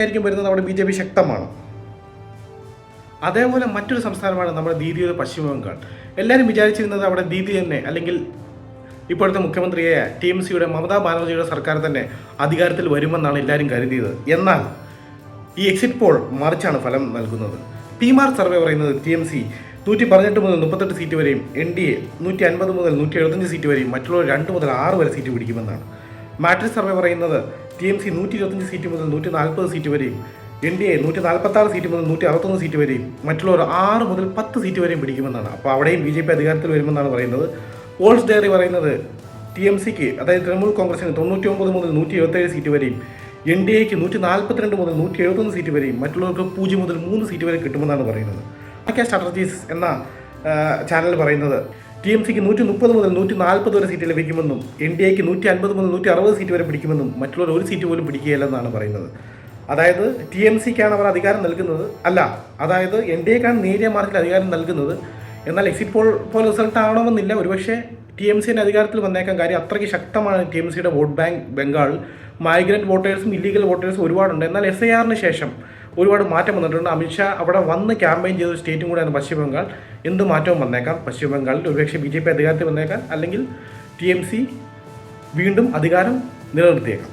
ആയിരിക്കും വരുന്നത് അവിടെ BJP ശക്തമാണ്. അതേപോലെ മറ്റൊരു സംസ്ഥാനമാണ് നമ്മുടെ ദീദിയുടെ പശ്ചിമ ബംഗാൾ. എല്ലാവരും വിചാരിച്ചിരുന്നത് അവിടെ ദീദി തന്നെ അല്ലെങ്കിൽ ഇപ്പോഴത്തെ മുഖ്യമന്ത്രിയായ TMCയുടെ മമതാ ബാനർജിയുടെ സർക്കാർ തന്നെ അധികാരത്തിൽ വരുമെന്നാണ് എല്ലാവരും കരുതിയത്. എന്നാൽ ഈ എക്സിറ്റ് പോൾ മറിച്ചാണ് ഫലം നൽകുന്നത്. PMAR സർവേ പറയുന്നത് TMC 118 മുതൽ 38 സീറ്റ് വരെയും NDA 150 മുതൽ 175 സീറ്റ് വരെയും മറ്റുള്ളവർ 2 മുതൽ 6 വരെ സീറ്റ് പിടിക്കുമെന്നാണ്. മാട്രിക്സ് സർവേ പറയുന്നത് TMC 125 സീറ്റ് മുതൽ 140 സീറ്റ് വരെയും NDA 146 സീറ്റ് മുതൽ 161 സീറ്റ് വരെയും മറ്റുള്ളവർ 6 മുതൽ 10 സീറ്റ് വരെയും പിടിക്കുമെന്നാണ്. അപ്പോൾ അവിടെയും BJP അധികാരത്തിൽ വരുമെന്നാണ് പറയുന്നത്. പോൾസ് ഡയറി പറയുന്നത് TMCക്ക് അതായത് തൃണമൂൽ കോൺഗ്രസിന് 99 മുതൽ 177 സീറ്റ് വരെയും NDAക്ക് 142 മുതൽ 171 സീറ്റ് വരെയും മറ്റുള്ളവർക്ക് 0 മുതൽ 3 സീറ്റ് വരെ കിട്ടുമെന്നാണ് പറയുന്നത്. സ്ട്രാറ്റജീസ് എന്ന ചാനൽ പറയുന്നത് TMCക്ക് 130 മുതൽ 140 വരെ സീറ്റ് ലഭിക്കുമെന്നും NDAക്ക് 150 മുതൽ 160 സീറ്റ് വരെ പിടിക്കുമെന്നും മറ്റുള്ളവർ ഒരു സീറ്റ് പോലും പിടിക്കുകയില്ലെന്നാണ് പറയുന്നത്. അതായത് TMCക്കാണ് അവർ അധികാരം നൽകുന്നത്, അതായത് NDAക്കാണ് നേരിയ മാർജിൽ അധികാരം നൽകുന്നത്. എന്നാൽ എക്സിറ്റ് പോൾ റിസൾട്ട് ആവണമെന്നില്ല. ഒരുപക്ഷെ TMCൻ്റെ അധികാരത്തിൽ വന്നേക്കാൻ. കാര്യം അത്രയ്ക്ക് ശക്തമാണ് TMCയുടെ വോട്ട് ബാങ്ക് ബംഗാൾ. മൈഗ്രൻ്റ് വോട്ടേഴ്സും ഇല്ലീഗൽ വോട്ടേഴ്സും ഒരുപാടുണ്ട്. എന്നാൽ SIRന് ശേഷം ഒരുപാട് മാറ്റം വന്നിട്ടുണ്ട്. അമിത്ഷാ അവിടെ വന്ന് ക്യാമ്പയിൻ ചെയ്ത സ്റ്റേറ്റും കൂടെയാണ് പശ്ചിമ ബംഗാൾ. എന്ത് മാറ്റവും വന്നേക്കാം പശ്ചിമ ബംഗാളിൽ. ഒരുപക്ഷെ BJP അധികാരത്തിൽ വന്നേക്കാം, അല്ലെങ്കിൽ TMC വീണ്ടും അധികാരം നിലനിർത്തിയേക്കാം.